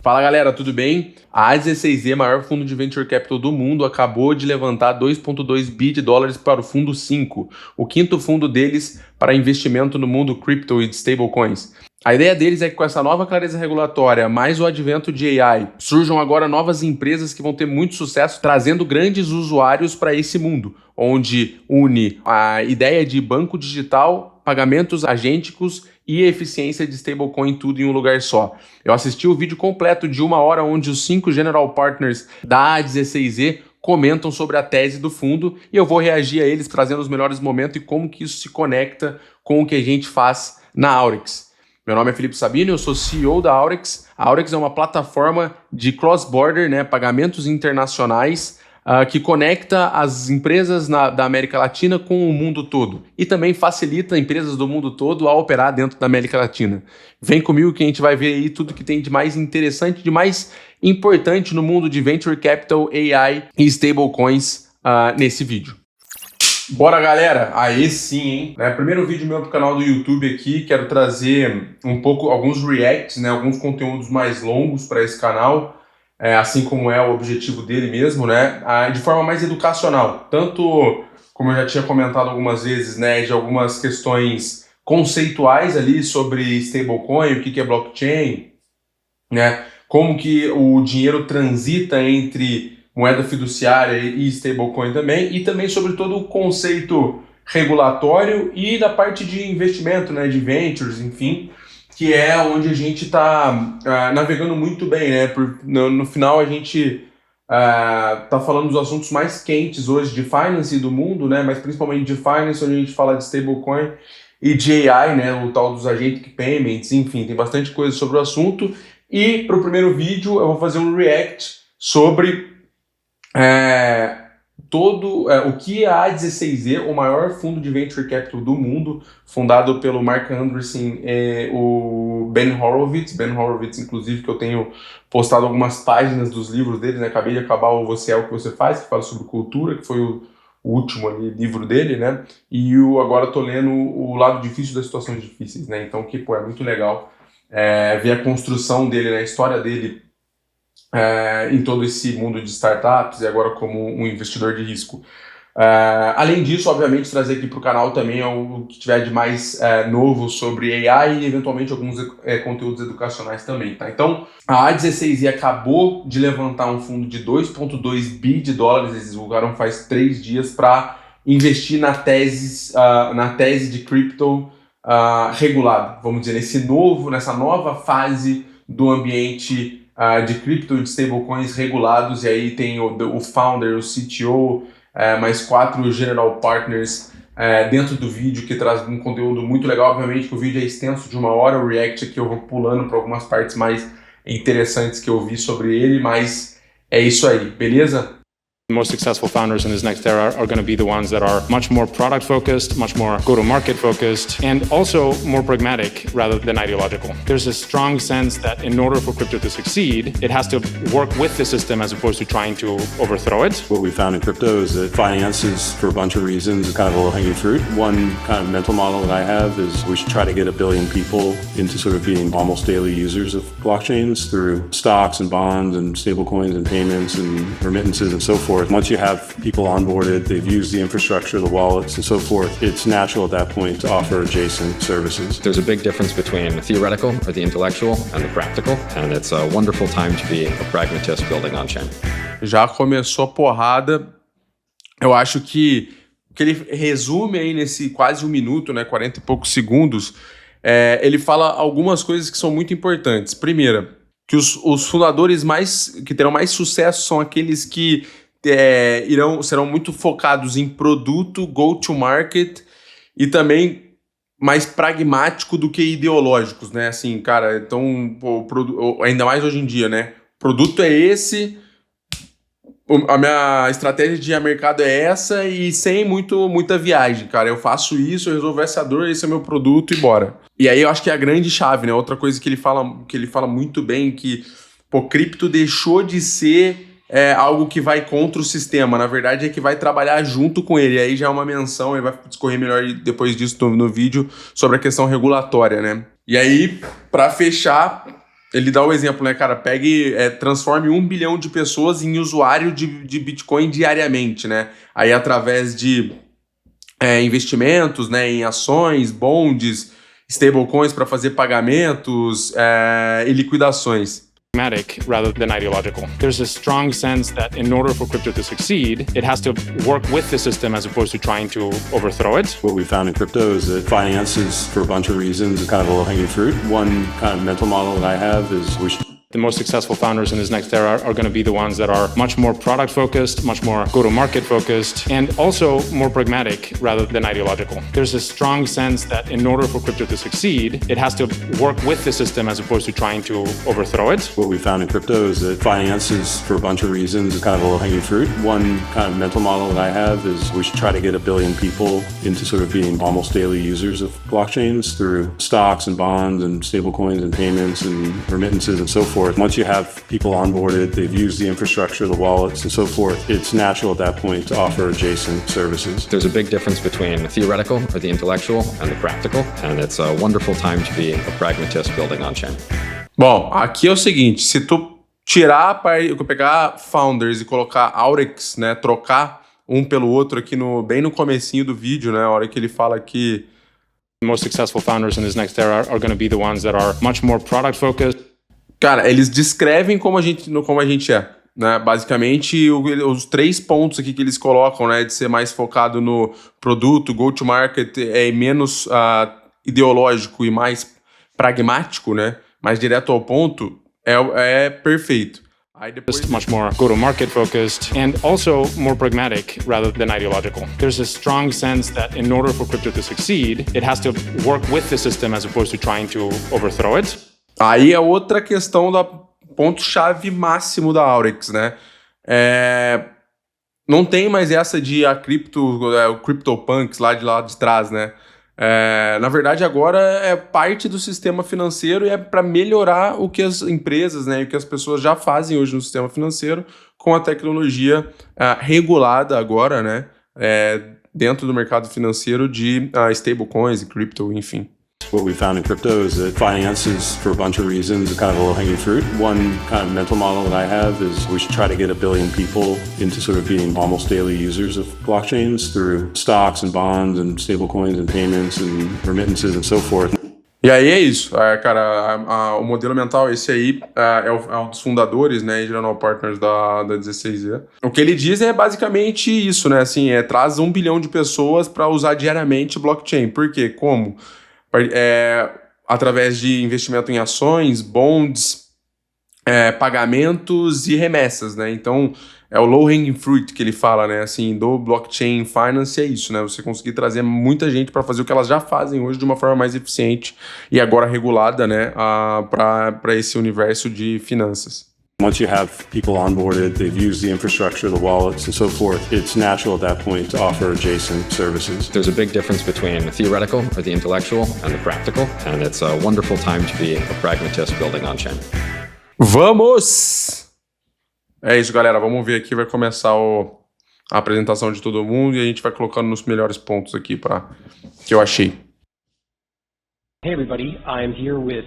Fala galera, tudo bem? A A16Z, maior fundo de Venture Capital do mundo, acabou de levantar 2,2 bi de dólares para o fundo 5, o quinto fundo deles para investimento no mundo cripto e de stablecoins. A ideia deles é que com essa nova clareza regulatória, mais o advento de AI, surjam agora novas empresas que vão ter muito sucesso trazendo grandes usuários para esse mundo, onde une a ideia de banco digital, pagamentos agênticos e eficiência de stablecoin tudo em um lugar só. Eu assisti o vídeo completo de 1 hora onde os 5 general partners da A16Z comentam sobre a tese do fundo e eu vou reagir a eles trazendo os melhores momentos e como que isso se conecta com o que a gente faz na Aurex. Meu nome é Felipe Sabino, eu sou CEO da Aurex. A Aurex é uma plataforma de cross-border, pagamentos internacionais, que conecta as empresas da América Latina com o mundo todo e também facilita empresas do mundo todo a operar dentro da América Latina. Vem comigo que a gente vai ver aí tudo que tem de mais interessante, de mais importante no mundo de Venture Capital, AI e stablecoins nesse vídeo. Bora galera, aí sim, hein? Primeiro vídeo meu pro canal do YouTube aqui, quero trazer alguns reacts, alguns conteúdos mais longos para esse canal, assim como é o objetivo dele mesmo, de forma mais educacional, tanto como eu já tinha comentado algumas vezes, de algumas questões conceituais ali sobre stablecoin, o que é blockchain, como que o dinheiro transita entre moeda fiduciária e stablecoin também, e também sobre todo o conceito regulatório e da parte de investimento, de ventures, enfim, que é onde a gente está navegando muito bem, no final a gente está falando dos assuntos mais quentes hoje de finance do mundo, mas principalmente de finance, onde a gente fala de stablecoin e de AI, o tal dos agentic payments, enfim, tem bastante coisa sobre o assunto. E para o primeiro vídeo eu vou fazer um react sobre o que é a A16Z, o maior fundo de Venture Capital do mundo, fundado pelo Mark Andreessen e o Ben Horowitz, inclusive, que eu tenho postado algumas páginas dos livros deles, acabei de acabar o Você é o que você faz, que fala sobre cultura, que foi o último livro dele, e agora eu tô lendo o lado difícil das situações difíceis, então é muito legal ver a construção dele, a história dele, em todo esse mundo de startups e agora como um investidor de risco. Além disso, obviamente, trazer aqui para o canal também o que tiver de mais novo sobre AI e eventualmente alguns conteúdos educacionais também, tá? Então, a A16Z acabou de levantar um fundo de 2,2 bi de dólares, eles divulgaram faz 3 dias, para investir na tese de cripto regulado, vamos dizer, nessa nova fase do ambiente de cripto e de stablecoins regulados, e aí tem o founder, o CTO, mais 4 general partners dentro do vídeo, que traz um conteúdo muito legal. Obviamente que o vídeo é extenso, de 1 hora, o react aqui eu vou pulando para algumas partes mais interessantes que eu vi sobre ele, mas é isso aí, beleza? The most successful founders in this next era are going to be the ones that are much more product focused, much more go-to-market focused, and also more pragmatic rather than ideological. There's a strong sense that in order for crypto to succeed, it has to work with the system as opposed to trying to overthrow it. What we found in crypto is that finance is, for a bunch of reasons, kind of a low-hanging fruit. One kind of mental model that I have is we should try to get 1 billion people into sort of being almost daily users of blockchains through stocks and bonds and stablecoins and payments and remittances and so forth. Once you have people onboarded, they've used the infrastructure, the wallets, and so forth, it's natural at that point to offer adjacent services. There's a big difference between the theoretical or the intellectual and the practical, and it's a wonderful time to be a pragmatist building on-chain. Já começou a porrada. Eu acho que o que ele resume aí nesse quase 1 minuto, 40 e poucos segundos, ele fala algumas coisas que são muito importantes. Primeira, que os fundadores que terão mais sucesso são aqueles que serão muito focados em produto, go-to-market e também mais pragmático do que ideológicos, Assim, cara, então, ainda mais hoje em dia, O produto é esse, a minha estratégia de mercado é essa e sem muita viagem, cara. Eu faço isso, eu resolvo essa dor, esse é meu produto e bora. E aí eu acho que é a grande chave, Outra coisa que ele fala muito bem, que, cripto deixou de ser algo que vai contra o sistema, na verdade é que vai trabalhar junto com ele, aí já é uma menção, ele vai discorrer melhor depois disso no vídeo sobre a questão regulatória, E aí, para fechar, Ele dá o exemplo, né, cara? Pegue, transforme 1 bilhão de pessoas em usuário de Bitcoin diariamente, né? Aí através de investimentos, né, em ações, bonds, stablecoins para fazer pagamentos e liquidações. Pragmatic rather than ideological. There's a strong sense that in order for crypto to succeed, it has to work with the system as opposed to trying to overthrow it. What we found in crypto is that finance is, for a bunch of reasons, kind of a low-hanging fruit. One kind of mental model that I have is we should The most successful founders in this next era are going to be the ones that are much more product focused, much more go-to-market focused, and also more pragmatic rather than ideological. There's a strong sense that in order for crypto to succeed, it has to work with the system as opposed to trying to overthrow it. What we found in crypto is that finance is, for a bunch of reasons, kind of a low-hanging fruit. One kind of mental model that I have is we should try to get 1 billion people into sort of being almost daily users of blockchains through stocks and bonds and stablecoins and payments and remittances and so forth. Once you have people onboarded, they've used the infrastructure, the wallets and so forth, it's natural at that point to offer adjacent services. There's a big difference between the theoretical or the intellectual and the practical, and it's a wonderful time to be a pragmatist building on-chain. Bom, aqui é o seguinte, se tu pegar Founders e colocar Aurex, né, trocar um pelo outro aqui bem no comecinho do vídeo, né, a hora que ele fala que The most successful founders in this next era are going to be the ones that are much more product focused. Cara, eles descrevem como a gente é, né? Basicamente, os 3 pontos aqui que eles colocam, né, de ser mais focado no produto, go-to-market, menos ideológico e mais pragmático, né? Mais direto ao ponto, é perfeito. Aí depois Much more go-to-market focused and also more pragmatic rather than ideological. There's a strong sense that in order for crypto to succeed, it has to work with the system as opposed to trying to overthrow it. Aí é outra questão da ponto-chave máximo da Aurex, né? Não tem mais essa de o CryptoPunks lá de trás, né? Na verdade, agora é parte do sistema financeiro e é para melhorar o que as empresas, né, e o que as pessoas já fazem hoje no sistema financeiro com a tecnologia regulada agora, né, dentro do mercado financeiro de stablecoins e crypto, enfim. What we found in crypto is that finance is, for a bunch of reasons, kind of a low-hanging fruit. One kind of mental model that I have is we should try to get 1 billion people into sort of being almost daily users of blockchains through stocks and bonds and stablecoins and payments and remittances and so forth. E aí é isso, cara, o modelo mental, esse aí é um dos fundadores, né, e general partners da 16Z. O que ele diz é basicamente isso, né, assim, traz 1 bilhão de pessoas para usar diariamente blockchain. Por quê? Como? Através de investimento em ações, bonds, pagamentos e remessas, né? Então, é o low-hanging fruit que ele fala, né? Assim, do blockchain finance é isso, né? Você conseguir trazer muita gente para fazer o que elas já fazem hoje de uma forma mais eficiente e agora regulada, né? Para esse universo de finanças. Once you have people onboarded, they've used the infrastructure, the wallets, and so forth, it's natural at that point to offer adjacent services. There's a big difference between the theoretical or the intellectual and the practical, and it's a wonderful time to be a pragmatist building on-chain. Vamos! É isso, galera. Vamos ver aqui, vai começar a apresentação de todo mundo e a gente vai colocando nos melhores pontos aqui que eu achei. Hey everybody, I'm here with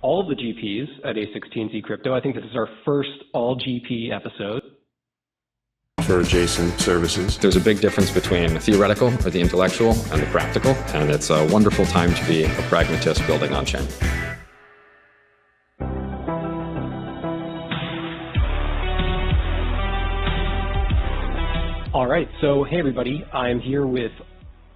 all of the GPs at A16Z Crypto. I think this is our first all GP episode. For adjacent services. There's a big difference between the theoretical or the intellectual and the practical, and it's a wonderful time to be a pragmatist building on-chain. All right, so hey everybody, I'm here with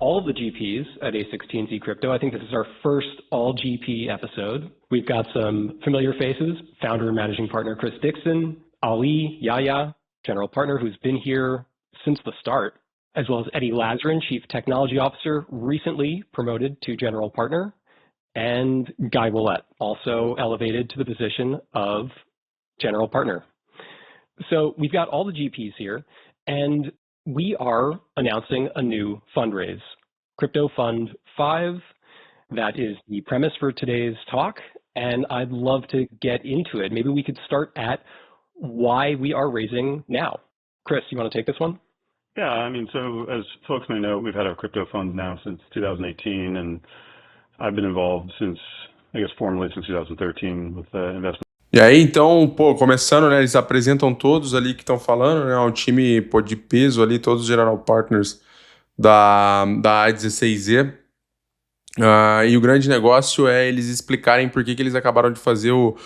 all of the GPs at A16Z Crypto. I think this is our first all GP episode. We've got some familiar faces, founder and managing partner Chris Dixon, Ali Yahya, general partner who's been here since the start, as well as Eddie Lazarin, chief technology officer, recently promoted to general partner, and Guy Willett, also elevated to the position of general partner. So we've got all the GPs here, and we are announcing a new fundraise, Crypto Fund 5. That is the premise for today's talk, and I'd love to get into it. Maybe we could start at why we are raising now. Chris, you want to take this one? Yeah, I mean, so as folks may know, we've had our crypto fund now since 2018, and I've been involved since I guess, formally since 2013 with investment. E aí, então, pô, começando, né, eles apresentam todos ali que estão falando, né, um time, pô, de peso ali, todos os general partners da A16Z. E o grande negócio é eles explicarem por que eles acabaram de fazer o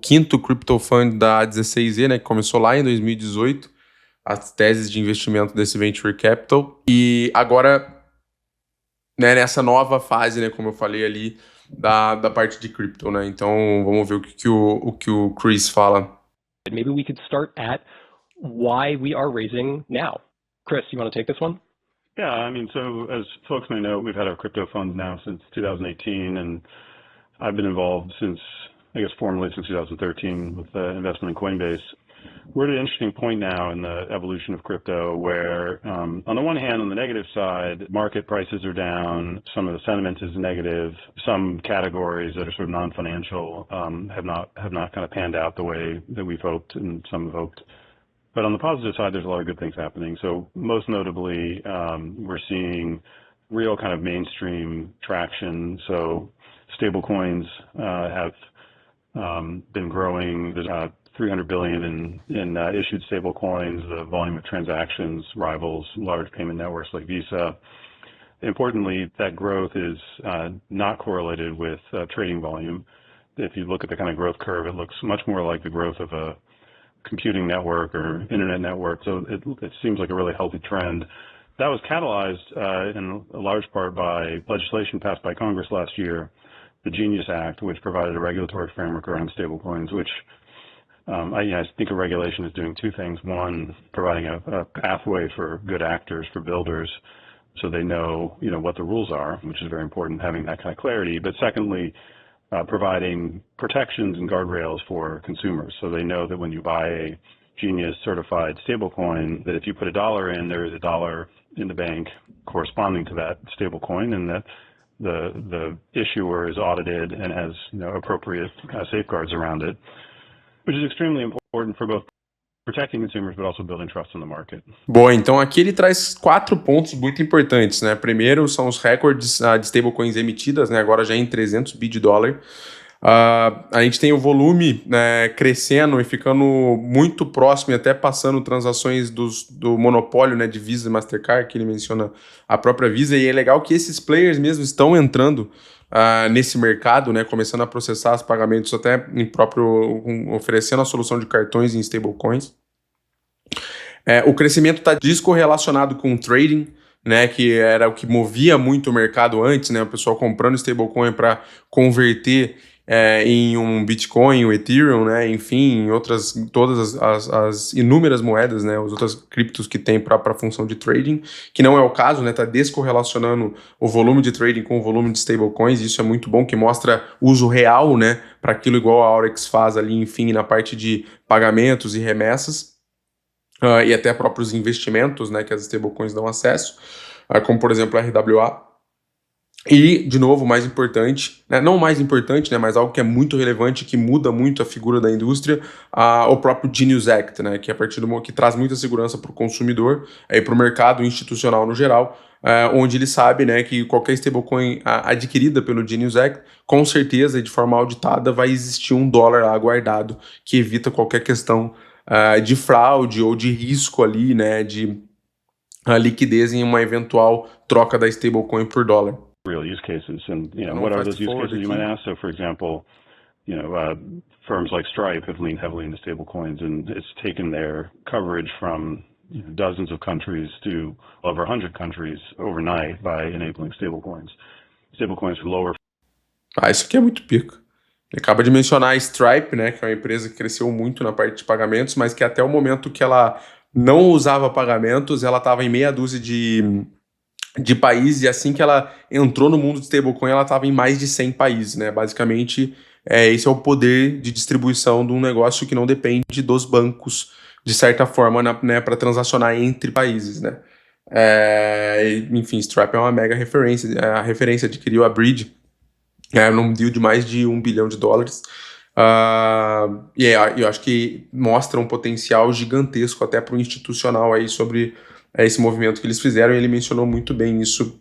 quinto Crypto Fund da A16Z, né, que começou lá em 2018, as teses de investimento desse Venture Capital. E agora, né, nessa nova fase, né, como eu falei ali, da parte de crypto, né? Então, vamos ver o que o Chris fala. Maybe we could start at why we are raising now. Chris, you want to take this one? Yeah, I mean, so as folks may know, we've had our crypto fund now since 2018, and I've been involved since, I guess, formally since 2013 with investment in Coinbase. We're at an interesting point now in the evolution of crypto where, on the one hand, on the negative side, market prices are down, some of the sentiment is negative, some categories that are sort of non-financial have not kind of panned out the way that we've hoped and some have hoped. But on the positive side, there's a lot of good things happening. So most notably, we're seeing real kind of mainstream traction. So stablecoins have been growing. There's 300 billion in issued stable coins. The volume of transactions rivals large payment networks like Visa. Importantly, that growth is not correlated with trading volume. If you look at the kind of growth curve, it looks much more like the growth of a computing network or internet network. So it seems like a really healthy trend. That was catalyzed in a large part by legislation passed by Congress last year, the Genius Act, which provided a regulatory framework around stablecoins, which I think a regulation is doing two things. One, providing a pathway for good actors, for builders, so they know, what the rules are, which is very important, having that kind of clarity. But secondly, providing protections and guardrails for consumers, so they know that when you buy a Genius certified stablecoin, that if you put $1 in, there is $1 in the bank corresponding to that stablecoin, and that the issuer is audited and has appropriate safeguards around it, which is extremely important for both protecting consumers, but also building trust in the market. Bom, então aqui ele traz 4 pontos muito importantes, né? Primeiro são os recordes de stablecoins emitidas, né? Agora já em 300 bi de dólar. A gente tem o volume, né, crescendo e ficando muito próximo e até passando transações do monopólio, né, de Visa e Mastercard, que ele menciona a própria Visa, e é legal que esses players mesmo estão entrando nesse mercado, né, começando a processar os pagamentos até oferecendo a solução de cartões em stablecoins. O crescimento está descorrelacionado com o trading, né, que era o que movia muito o mercado antes, né, o pessoal comprando stablecoin para converter em um Bitcoin, um Ethereum, né, enfim, em todas as inúmeras moedas, né, as outras criptos que tem para função de trading, que não é o caso, né, tá descorrelacionando o volume de trading com o volume de stablecoins. Isso é muito bom, que mostra uso real, né, para aquilo igual a Aurex faz ali, enfim, na parte de pagamentos e remessas, e até próprios investimentos, né, que as stablecoins dão acesso, como por exemplo a RWA. E, de novo, mais importante, né, não mais importante, né, mas algo que é muito relevante, que muda muito a figura da indústria, o próprio Genius Act, né, que é a partir do que traz muita segurança para o consumidor e para o mercado institucional no geral, onde ele sabe, né, que qualquer stablecoin adquirida pelo Genius Act, com certeza e de forma auditada, vai existir $1 lá guardado, que evita qualquer questão de fraude ou de risco ali, né, de liquidez em uma eventual troca da stablecoin por dólar. Real use cases, and what are those use cases, you might ask? So, for example, firms like Stripe have leaned heavily into stablecoins, and it's taken their coverage from dozens of countries to over 100 countries overnight by enabling stablecoins. Stablecoins for lower. Isso aqui é muito pica. Ele acaba de mencionar a Stripe, né, que é uma empresa que cresceu muito na parte de pagamentos, mas que até o momento que ela não usava pagamentos, ela estava em meia dúzia de países, e assim que ela entrou no mundo de stablecoin, ela estava em mais de 100 países, né? Basicamente, esse é o poder de distribuição de um negócio que não depende dos bancos, de certa forma, né, para transacionar entre países, né? Enfim, Stripe é uma mega referência. A referência adquiriu a Bridge num deal de mais de $1 bilhão. Eu acho que mostra um potencial gigantesco até para o institucional aí sobre esse movimento que eles fizeram, e ele mencionou muito bem isso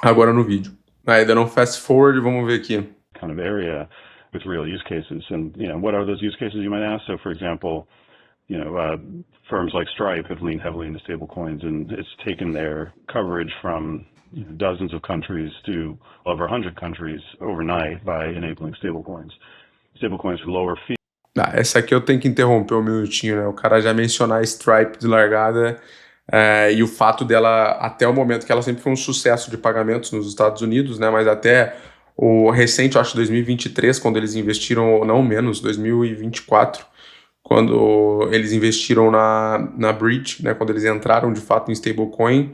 agora no vídeo. Aí dando um fast forward, vamos ver aqui. kind of area with real use cases. And, what are those use cases, you might ask? So, for example, firms like Stripe have leaned heavily into stablecoins, and it's taken their coverage from dozens of countries to over 100 countries overnight by enabling stablecoins. Stablecoins with lower fees. Essa aqui eu tenho que interromper um minutinho, né? O cara já mencionar a Stripe de largada e o fato dela, até o momento que ela sempre foi um sucesso de pagamentos nos Estados Unidos, né? Mas até o recente, eu acho, 2023, quando eles investiram, ou não menos, 2024, quando eles investiram na Bridge, né? Quando eles entraram de fato em stablecoin,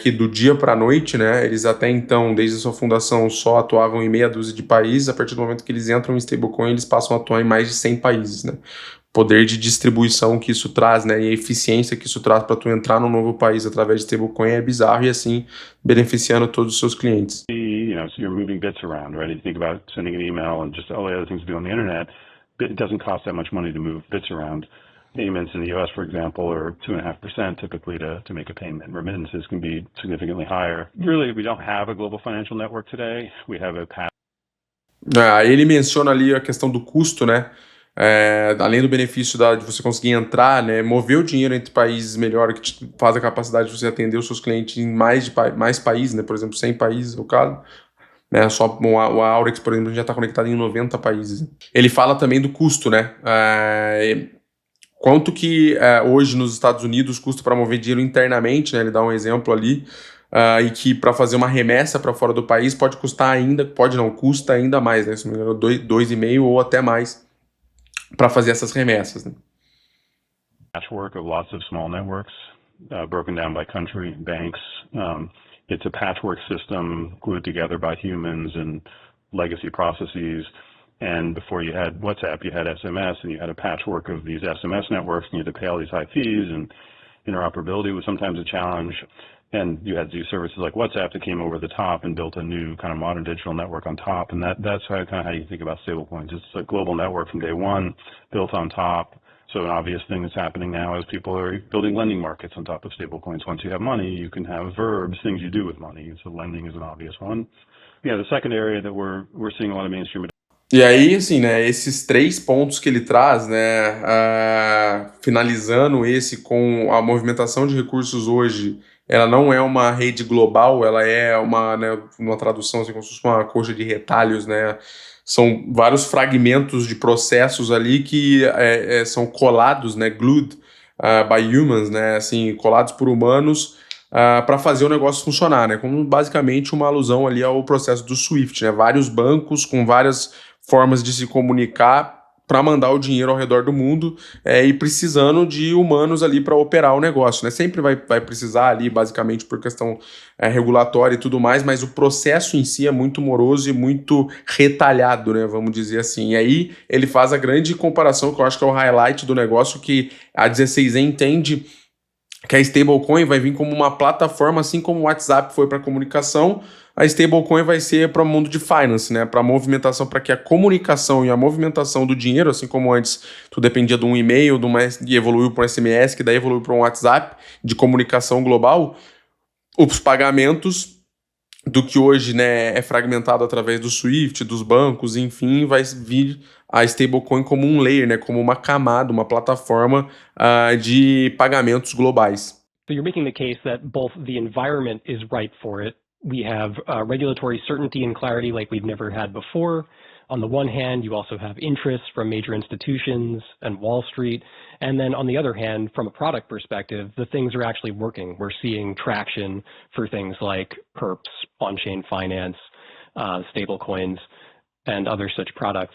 que do dia para a noite, né, eles até então, desde a sua fundação, só atuavam em meia dúzia de países. A partir do momento que eles entram em stablecoin, eles passam a atuar em mais de 100 países, né? Poder de distribuição que isso traz, né, e a eficiência que isso traz para tu entrar num novo país através de stablecoin é bizarro, e assim beneficiando todos os seus clientes. So you're moving bits around, right? You think about sending an email and just all the other things to do on the internet. It doesn't cost that much money to move bits around. Payments in the U.S., for example, are 2.5% typically to make a payment. Remittances can be significantly higher. Really, we don't have a global financial network today. We have a path. Ele menciona ali a questão do custo, né? Além do benefício de você conseguir entrar, né, mover o dinheiro entre países melhor, que te faz a capacidade de você atender os seus clientes em mais países, né? Por exemplo, 100 países, no caso. Né, só o Aurex, por exemplo, já está conectado em 90 países. Ele fala também do custo, né? Quanto que hoje nos Estados Unidos custa para mover dinheiro internamente, né? Ele dá um exemplo ali, e que para fazer uma remessa para fora do país custa ainda mais, né? Se não me engano, 2,5 ou até mais para fazer essas remessas, né? Patchwork of lots of small networks, broken down by country, banks. It's a patchwork system glued together by humans and legacy processes. And before you had WhatsApp, you had SMS, and you had a patchwork of these SMS networks, and you had to pay all these high fees, and interoperability was sometimes a challenge. And you had these services like WhatsApp that came over the top and built a new kind of modern digital network on top. And that's kind of how you think about stablecoins. It's a global network from day one, built on top. So an obvious thing that's happening now is people are building lending markets on top of stablecoins. Once you have money, you can have verbs, things you do with money. So lending is an obvious one. The second area that we're seeing a lot of mainstream. E aí, assim, né, esses 3 pontos que ele traz, né, finalizando esse com a movimentação de recursos hoje, ela não é uma rede global, ela é uma tradução, assim, como se fosse uma coxa de retalhos, né, são vários fragmentos de processos ali que são colados, né, glued by humans, né, assim, colados por humanos, para fazer o negócio funcionar, né, como basicamente uma alusão ali ao processo do SWIFT, né, vários bancos com várias formas de se comunicar para mandar o dinheiro ao redor do mundo, e precisando de humanos ali para operar o negócio, né? Sempre vai precisar ali, basicamente, por questão regulatória e tudo mais, mas o processo em si é muito moroso e muito retalhado, né? Vamos dizer assim. E aí ele faz a grande comparação, que eu acho que é o highlight do negócio, que a 16E entende que a stablecoin vai vir como uma plataforma, assim como o WhatsApp foi para comunicação. A stablecoin vai ser para o mundo de finance, né? Para a movimentação, para que a comunicação e a movimentação do dinheiro, assim como antes tu dependia de um e-mail, e evoluiu para um SMS, que daí evoluiu para um WhatsApp de comunicação global, os pagamentos do que hoje, né, é fragmentado através do SWIFT, dos bancos, enfim, vai vir a stablecoin como um layer, né? Como uma camada, uma plataforma de pagamentos globais. So you're making the case that both the environment is ripe for it. We have regulatory certainty and clarity like we've never had before. On the one hand, you also have interest from major institutions and Wall Street. And then on the other hand, from a product perspective, the things are actually working. We're seeing traction for things like perps, on-chain finance, stablecoins, and other such products.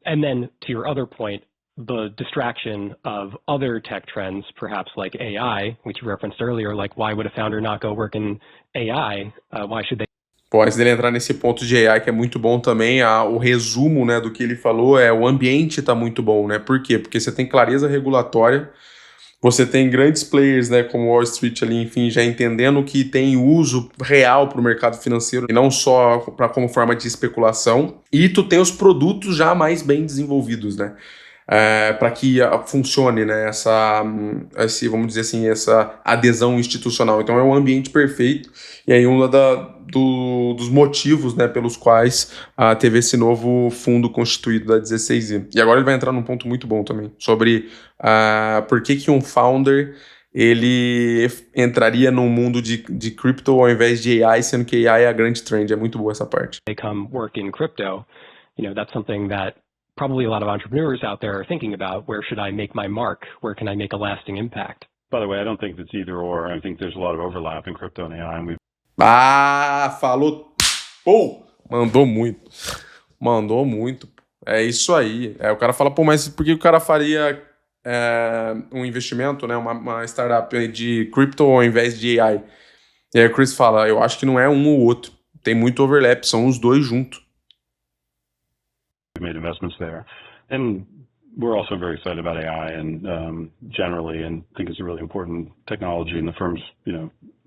And then to your other point, the distraction of other tech trends, perhaps like AI, which you referenced earlier, like why would a founder not go work in AI? Why should they? Pô, antes dele entrar nesse ponto de AI, que é muito bom também, o resumo, né, do que ele falou o ambiente está muito bom, né? Por quê? Porque você tem clareza regulatória, você tem grandes players, né, como Wall Street ali, enfim, já entendendo que tem uso real para o mercado financeiro e não só como forma de especulação, e tu tem os produtos já mais bem desenvolvidos, né? para que funcione, né, vamos dizer assim, essa adesão institucional. Então é um ambiente perfeito, e aí dos motivos, né, pelos quais teve esse novo fundo constituído da 16Z. E agora ele vai entrar num ponto muito bom também, sobre por que um founder ele entraria num mundo de crypto ao invés de AI, sendo que AI é a grande trend. É muito boa essa parte. They come work in crypto, that's something that probably a lot of entrepreneurs out there are thinking about. Where should I make my mark? Where can I make a lasting impact? By the way, I don't think it's either or. I think there's a lot of overlap in crypto and AI, and we've Falou. Pô, mandou muito. Mandou muito. É isso aí. O cara fala, pô, mas por que o cara faria um investimento, né, uma startup de crypto ao invés de AI? E aí o Chris fala, eu acho que não é um ou outro. Tem muito overlap, são os dois juntos. made investments there. And we're also very excited about AI and generally, and think it's a really important technology, and the firm's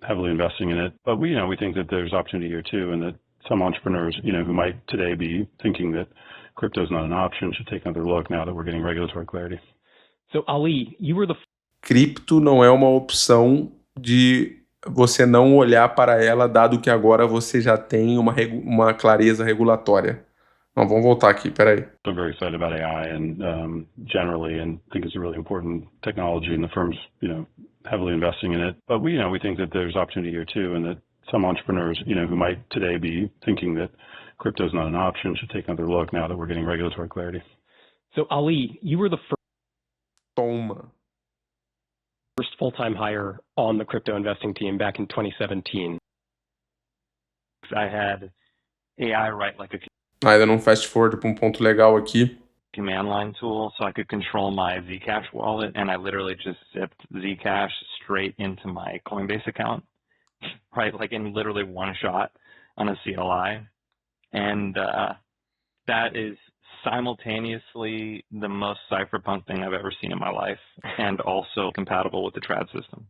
heavily investing in it. But we think that there's opportunity here too, and that some entrepreneurs who might today be thinking that crypto is not an option should take another look now that we're getting regulatory clarity. So Ali, you were the Cripto não é uma opção de você não olhar para ela, dado que agora você já tem uma clareza regulatória. Não, vamos voltar aqui, peraí. I'm very excited about AI and generally, and think it's a really important technology, and the firm's heavily investing in it. But we think that there's opportunity here too, and that some entrepreneurs who might today be thinking that crypto is not an option should take another look now that we're getting regulatory clarity. So Ali, you were the Toma. first full-time hire on the crypto investing team back in 2017. I had AI write like a Ainda não fast forward para um ponto legal aqui. command line tool so I could control my Zcash wallet, and I literally just zipped Zcash straight into my Coinbase account, right? Like in literally one shot on a CLI. And that is simultaneously the most cypherpunk thing I've ever seen in my life, and also compatible with the trad system.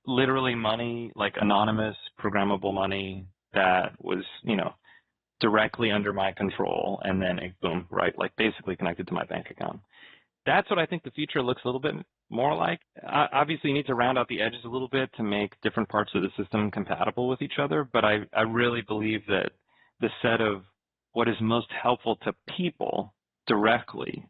Literally money, like anonymous programmable money that was, directly under my control, and then boom, right, like basically connected to my bank account. That's what I think the future looks a little bit more like. Obviously, you need to round out the edges a little bit to make different parts of the system compatible with each other, but I really believe that the set of what is most helpful to people directly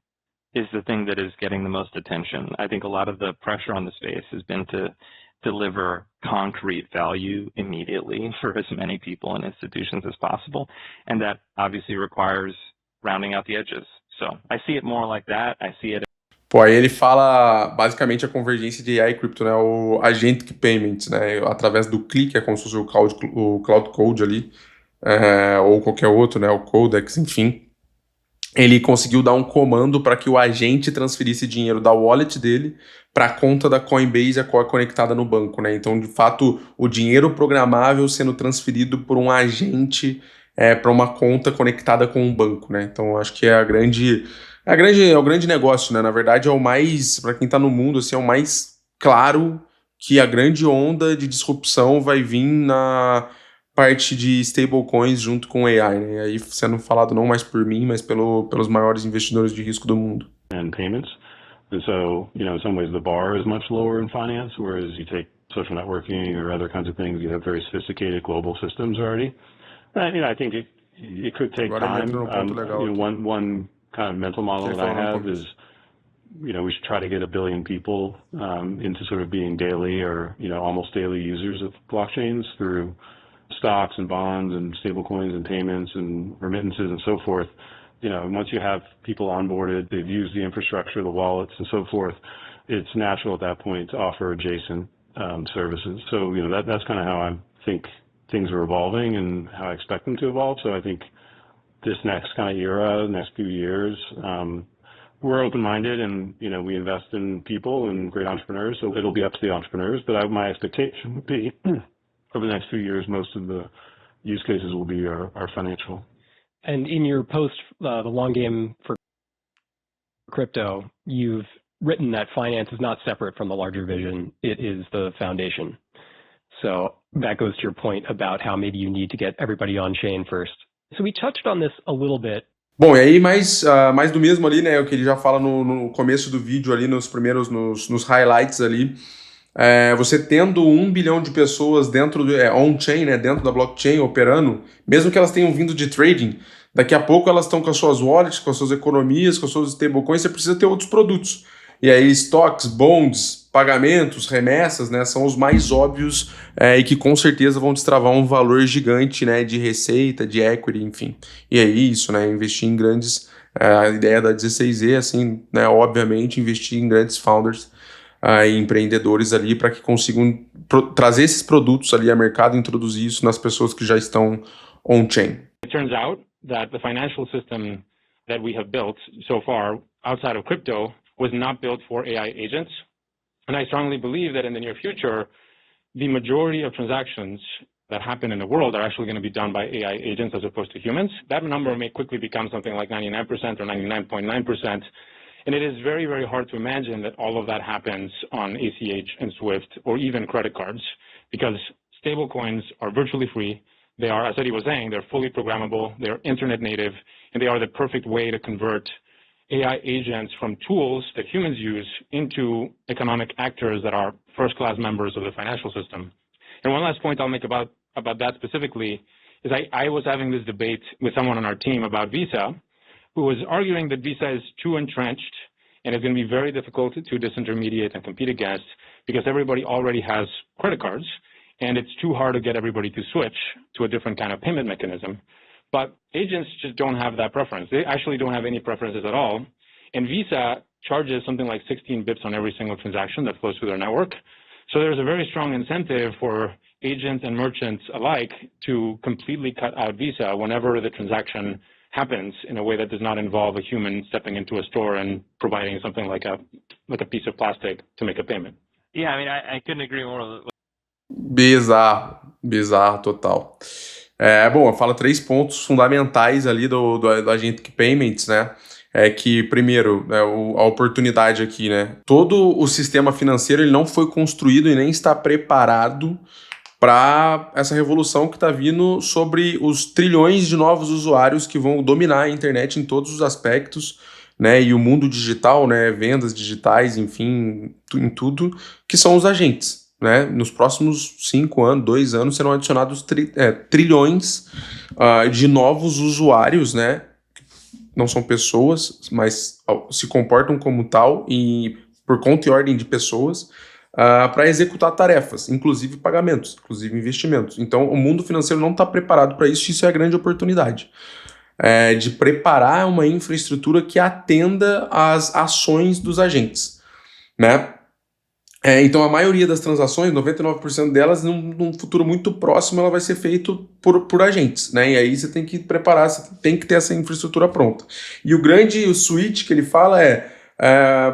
is the thing that is getting the most attention. I think a lot of the pressure on the space has been to deliver concrete value immediately for as many people and institutions as possible, and that obviously requires rounding out the edges. So I see it more like that. I see it. Pô, aí ele fala basicamente a convergência de AI e cripto, né? O Agentic Payments, né? Através do CLI, que é como se fosse o Cloud Code ali, ou qualquer outro, né? O Codex, enfim. Ele conseguiu dar um comando para que o agente transferisse dinheiro da wallet dele para a conta da Coinbase, a qual é conectada no banco, né? Então, de fato, o dinheiro programável sendo transferido por um agente para uma conta conectada com um banco, né? Então, acho que é o grande negócio, né? Na verdade, é o mais, para quem está no mundo, assim, é o mais claro que a grande onda de disrupção vai vir na parte de stablecoins junto com AI, né? E aí sendo falado não mais por mim, mas pelos maiores investidores de risco do mundo. And payments. And so, in some ways the bar is much lower in finance, whereas you take social networking or other kinds of things, you have very sophisticated global systems already. And, I think it could take time. One kind of mental model that I have is, we should try to get 1 billion people into sort of being daily or, almost daily users of blockchains through stocks and bonds and stablecoins and payments and remittances and so forth. Once you have people onboarded, they've used the infrastructure, the wallets and so forth, it's natural at that point to offer adjacent services. So, that's kind of how I think things are evolving and how I expect them to evolve. So I think this next kind of era, next few years, we're open-minded and, we invest in people and great entrepreneurs. So it'll be up to the entrepreneurs. But my expectation would be over the next few years, most of the use cases will be our financial. And in your post, the long game for crypto, you've written that finance is not separate from the larger vision. It is the foundation. So that goes to your point about how maybe you need to get everybody on chain first. So we touched on this a little bit. Bom, e aí mais do mesmo ali, né, o que ele já fala no começo do vídeo ali, nos highlights ali, você tendo 1 bilhão de pessoas dentro on-chain, né, dentro da blockchain operando, mesmo que elas tenham vindo de trading, daqui a pouco elas estão com as suas wallets, com as suas economias, com os seus stablecoins, você precisa ter outros produtos. E aí stocks, bonds, pagamentos, remessas, né, são os mais óbvios e que com certeza vão destravar um valor gigante, né, de receita, de equity, enfim. E aí isso, né, investir em grandes, a ideia da 16Z, assim, né, obviamente investir em grandes founders e empreendedores ali para que consigam trazer esses produtos ali a mercado e introduzir isso nas pessoas que já estão on-chain. It turns out that the financial system that we have built so far outside of crypto was not built for AI agents. And I strongly believe that in the near future, the majority of transactions that happen in the world are actually going to be done by AI agents as opposed to humans. That number may quickly become something like 99% or 99.9%. And it is very, very hard to imagine that all of that happens on ACH and SWIFT or even credit cards, because stablecoins are virtually free. They are, as Eddie was saying, they're fully programmable, they're internet native, and they are the perfect way to convert AI agents from tools that humans use into economic actors that are first-class members of the financial system. And one last point I'll make about that specifically is I was having this debate with someone on our team about Visa, who was arguing that Visa is too entrenched and it's going to be very difficult to disintermediate and compete against because everybody already has credit cards and it's too hard to get everybody to switch to a different kind of payment mechanism. But agents just don't have that preference. They actually don't have any preferences at all. And Visa charges something like 16 bips on every single transaction that flows through their network. So there's a very strong incentive for agents and merchants alike to completely cut out Visa whenever the transaction happens in a way that does not involve a human stepping into a store and providing something like a piece of plastic to make a payment. Yeah, I mean, I couldn't agree more. Bizarro total. Bom, fala 3 pontos fundamentais ali do Agentic Payments, né? Que, primeiro, a oportunidade aqui, né? Todo o sistema financeiro ele não foi construído e nem está preparado para essa revolução que está vindo sobre os trilhões de novos usuários que vão dominar a internet em todos os aspectos, né? E o mundo digital, né? Vendas digitais, enfim, em tudo, que são os agentes. Né? Nos próximos 5 anos, 2 anos, serão adicionados trilhões de novos usuários, né? Não são pessoas, mas se comportam como tal e por conta e ordem de pessoas para executar tarefas, inclusive pagamentos, inclusive investimentos. Então, o mundo financeiro não está preparado para isso, e isso é a grande oportunidade. De preparar uma infraestrutura que atenda às ações dos agentes, né? Então, a maioria das transações, 99% delas, num futuro muito próximo, ela vai ser feita por agentes, né? E aí você tem que preparar, você tem que ter essa infraestrutura pronta. E o switch que ele fala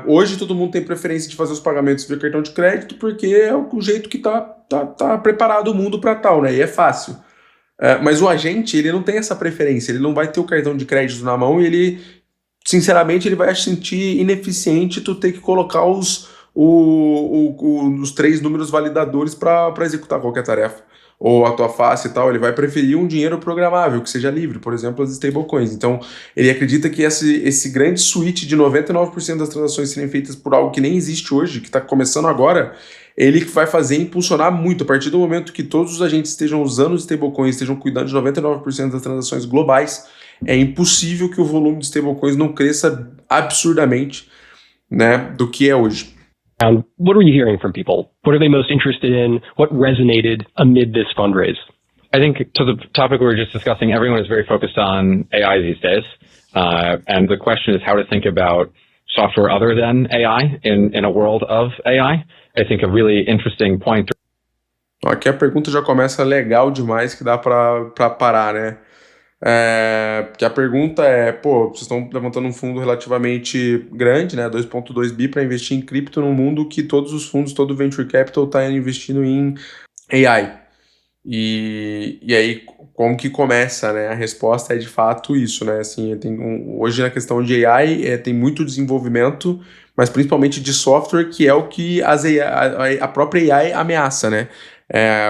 hoje todo mundo tem preferência de fazer os pagamentos via cartão de crédito porque é o jeito que tá preparado o mundo para tal, né? E é fácil. Mas o agente, ele não tem essa preferência, ele não vai ter o cartão de crédito na mão e ele, sinceramente, ele vai se sentir ineficiente tu ter que colocar os 3 números validadores para executar qualquer tarefa, ou a tua face e tal. Ele vai preferir um dinheiro programável, que seja livre, por exemplo, as stablecoins. Então, ele acredita que esse grande switch de 99% das transações serem feitas por algo que nem existe hoje, que está começando agora, ele vai fazer impulsionar muito. A partir do momento que todos os agentes estejam usando os stablecoins, estejam cuidando de 99% das transações globais, é impossível que o volume de stablecoins não cresça absurdamente, né, do que é hoje. What are you hearing from people? What are they most interested in? What resonated amid this fundraise? I think to the topic we were just discussing, everyone is very focused on AI these days. And the question is how to think about software other than AI in a world of AI. I think a really interesting point. Aqui a pergunta já começa legal demais, que dá para parar, né? Que a pergunta vocês estão levantando um fundo relativamente grande, né, 2.2 bi para investir em cripto num mundo que todos os fundos, todo o venture capital está investindo em AI. E aí, como que começa, né? A resposta é de fato isso, né? Assim, hoje na questão de AI tem muito desenvolvimento, mas principalmente de software, que é o que a própria AI ameaça, né?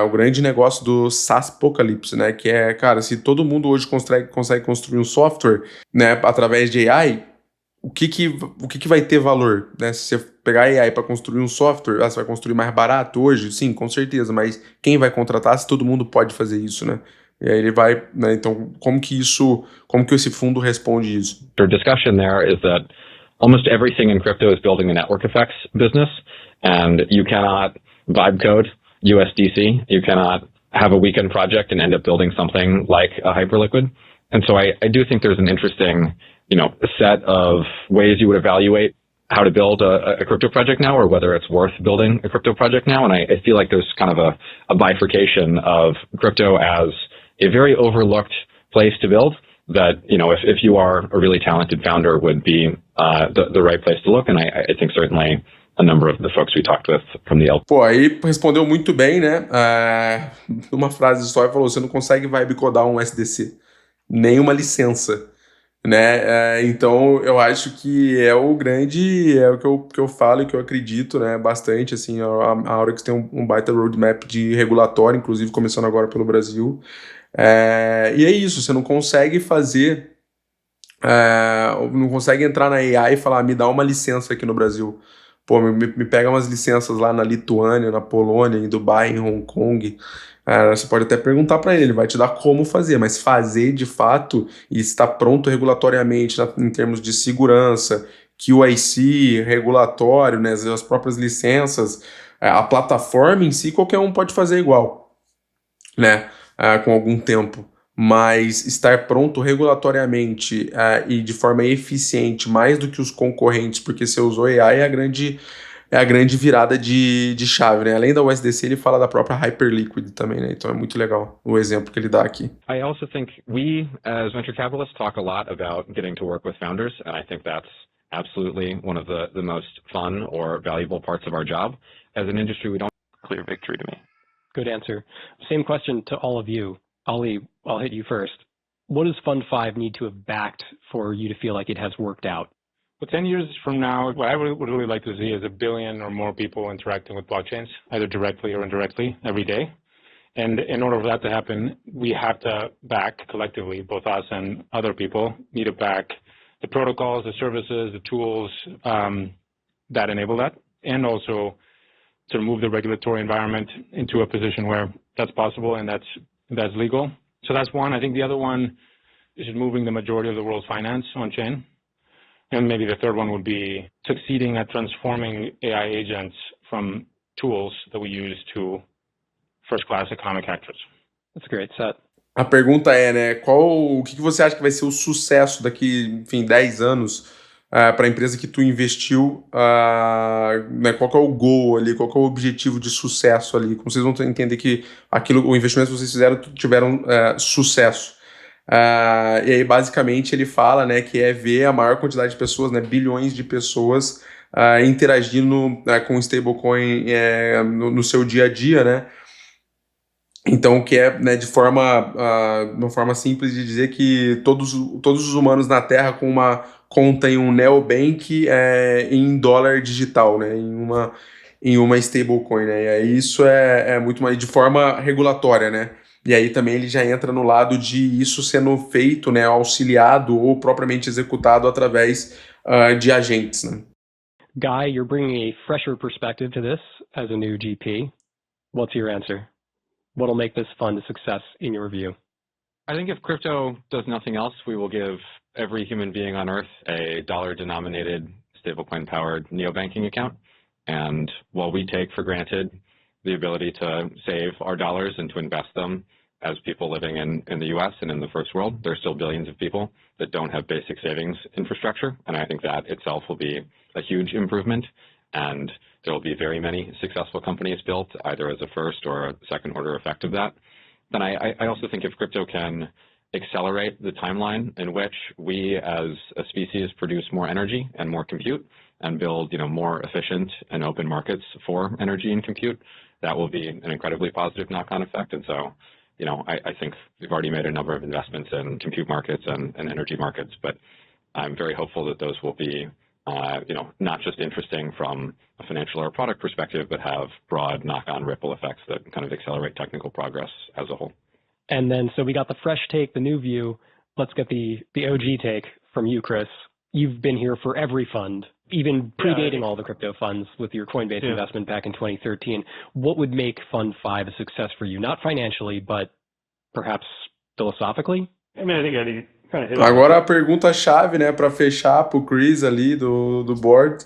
o grande negócio do SaaS Apocalipse, né? Que é, cara, se todo mundo hoje consegue construir um software, né, através de AI, o que vai ter valor, né? Se você pegar AI para construir um software, você vai construir mais barato hoje? Sim, com certeza, mas quem vai contratar se todo mundo pode fazer isso, né? E aí ele vai, né? Então, como que esse fundo responde isso? Our discussion there is that almost everything in crypto is building a network effects business, and you cannot vibe code USDC. You cannot have a weekend project and end up building something like a Hyperliquid. And so I do think there's an interesting, set of ways you would evaluate how to build a crypto project now, or whether it's worth building a crypto project now. And I feel like there's kind of a bifurcation of crypto as a very overlooked place to build that, if you are a really talented founder, would be the right place to look. And I think certainly a number of the folks we talked with from the Pô, aí respondeu muito bem, né? Numa frase só, ele falou, você não consegue vibe codar um SDC, nem uma licença, né? Então, eu acho que é o que eu falo e que eu acredito, né? Bastante, assim, a Aurex tem um baita roadmap de regulatório, inclusive começando agora pelo Brasil. E é isso, você não consegue não consegue entrar na AI e falar, me dá uma licença aqui no Brasil. Pô, me pega umas licenças lá na Lituânia, na Polônia, em Dubai, em Hong Kong. Você pode até perguntar para ele vai te dar como fazer, mas fazer de fato e estar pronto regulatoriamente em termos de segurança, QIC, regulatório, né, as próprias licenças, a plataforma em si, qualquer um pode fazer igual, né, com algum tempo. Mas estar pronto regulatoriamente e de forma eficiente, mais do que os concorrentes, porque você usou AI, é a grande virada de chave, né? Além da USDC, ele fala da própria Hyperliquid também, né? Então é muito legal o exemplo que ele dá aqui. I also think we, as venture capitalists, talk a lot about getting to work with founders, and I think that's absolutely one of the most fun or valuable parts of our job. As an industry, we don't... Clear victory to me. Good answer. Same question to all of you. Ali, I'll hit you first. What does Fund 5 need to have backed for you to feel like it has worked out? Well, 10 years from now, what I would really like to see is 1 billion or more people interacting with blockchains, either directly or indirectly, every day. And in order for that to happen, we have to back collectively, both us and other people, need to back the protocols, the services, the tools that enable that, and also to move the regulatory environment into a position where that's possible and that's legal. So that's one. I think the other one is moving the majority of the world's finance on chain. And maybe the third one would be succeeding at transforming AI agents from tools that we use to first-class economic actors. That's a great set. A pergunta é, né, o que você acha que vai ser o sucesso daqui, enfim, 10 anos para a empresa que tu investiu, né, qual que é o goal ali, qual que é o objetivo de sucesso ali, como vocês vão entender que o investimento que vocês fizeram tiveram sucesso. E aí, basicamente, ele fala, né, que é ver a maior quantidade de pessoas, né, bilhões de pessoas interagindo com o stablecoin no seu dia a dia, né? Então, que é, né, uma forma simples de dizer que todos os humanos na Terra com uma conta em um neobank em dólar digital, né, em uma stablecoin, né? E aí isso é muito mais de forma regulatória, né? E aí também ele já entra no lado de isso sendo feito, né, auxiliado ou propriamente executado através de agentes, né? Guy, you're bringing a fresher perspective to this as a new GP. What's your answer? What'll make this fund a success in your view? I think if crypto does nothing else, we will give every human being on Earth a dollar-denominated stablecoin-powered neobanking account. And while we take for granted the ability to save our dollars and to invest them as people living in the US and in the first world, there's still billions of people that don't have basic savings infrastructure. And I think that itself will be a huge improvement. And there will be very many successful companies built either as a first or a second order effect of that. Then I also think if crypto can accelerate the timeline in which we as a species produce more energy and more compute and build, more efficient and open markets for energy and compute, that will be an incredibly positive knock-on effect. And so, I think we've already made a number of investments in compute markets and energy markets, but I'm very hopeful that those will be not just interesting from a financial or a product perspective, but have broad knock-on ripple effects that kind of accelerate technical progress as a whole. And then, so we got the fresh take, the new view. Let's get the OG take from you, Chris. You've been here for every fund, even predating all the crypto funds with your Coinbase investment back in 2013. What would make Fund 5 a success for you? Not financially, but perhaps philosophically? I mean, I think Eddie kind of hit Agora a pergunta-chave, né, para fechar para o Chris ali do board.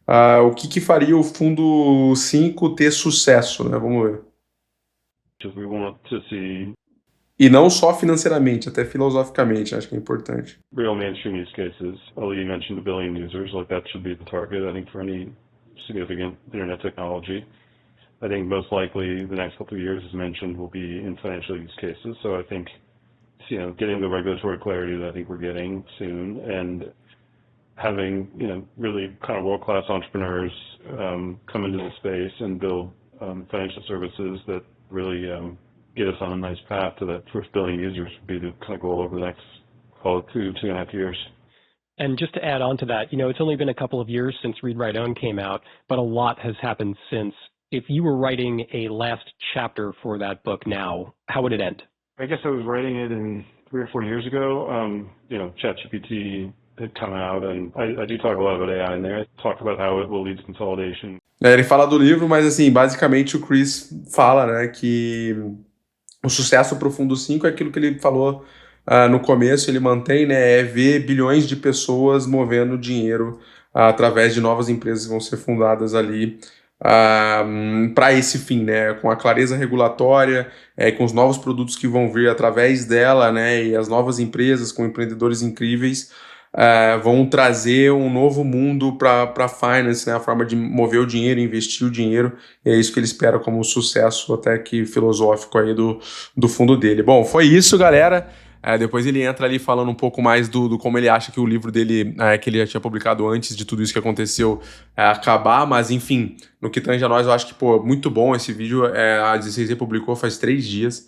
O que faria o Fundo 5 ter sucesso, né? Vamos ver. We want to see E não só financeiramente, até filosoficamente, acho que é importante. real mainstream use cases. Ali, you mentioned 1 billion users, like that should be the target, I think, for any significant internet technology. I think most likely the next couple of years, as mentioned, will be in financial use cases. So I think, getting the regulatory clarity that I think we're getting soon, and having, really kind of world-class entrepreneurs come into the space and build financial services that really get us on a nice path to that first 1 billion users would be the kind of goal over the next, call it 2.5 years. And just to add on to that, it's only been a couple of years since Read Write Own came out, but a lot has happened since. If you were writing a last chapter for that book now, how would it end? I guess I was writing it in 3 or 4 years ago. ChatGPT had come out, and I do talk a lot about AI in there. I talk about how it will lead to consolidation. Ele fala do livro, mas assim, basicamente o Chris fala, né, que o sucesso para o Fundo 5 é aquilo que ele falou no começo, ele mantém, né, é ver bilhões de pessoas movendo dinheiro através de novas empresas que vão ser fundadas ali para esse fim, né, com a clareza regulatória, com os novos produtos que vão vir através dela, né, e as novas empresas com empreendedores incríveis vão trazer um novo mundo para a finance, né, a forma de mover o dinheiro, investir o dinheiro, e é isso que ele espera como sucesso até que filosófico aí do fundo dele. Bom, foi isso, galera. Depois ele entra ali falando um pouco mais do como ele acha que o livro dele, que ele já tinha publicado antes de tudo isso que aconteceu, acabar, mas enfim, no que tange a nós, eu acho que, muito bom esse vídeo, a 16Z publicou faz 3 dias,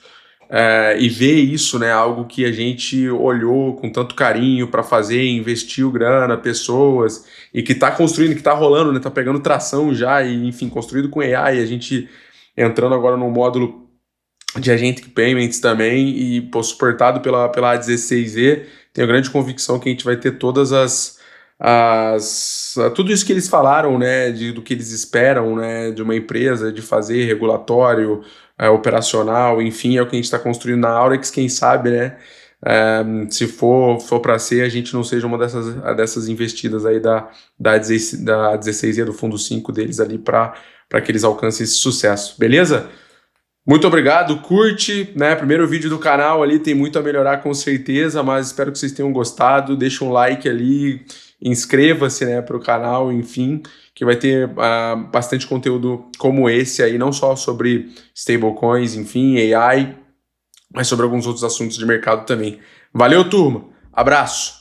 e ver isso, né, algo que a gente olhou com tanto carinho para fazer, investiu grana, pessoas, e que está construindo, que está rolando, né, tá pegando tração já, e enfim, construído com AI, a gente entrando agora no módulo de Agentic Payments também, e suportado pela A16Z, tenho grande convicção que a gente vai ter todas tudo isso que eles falaram, né, do que eles esperam, né, de uma empresa, de fazer regulatório, operacional, enfim, é o que a gente está construindo na Aurex, quem sabe, né, se for para ser, a gente não seja uma dessas investidas aí da 16Z, do Fundo 5 deles ali, para que eles alcancem esse sucesso, beleza? Muito obrigado, curte, né, primeiro vídeo do canal ali, tem muito a melhorar com certeza, mas espero que vocês tenham gostado, deixa um like ali, inscreva-se, né, para o canal, enfim, que vai ter bastante conteúdo como esse aí, não só sobre stablecoins, enfim, AI, mas sobre alguns outros assuntos de mercado também. Valeu, turma, abraço!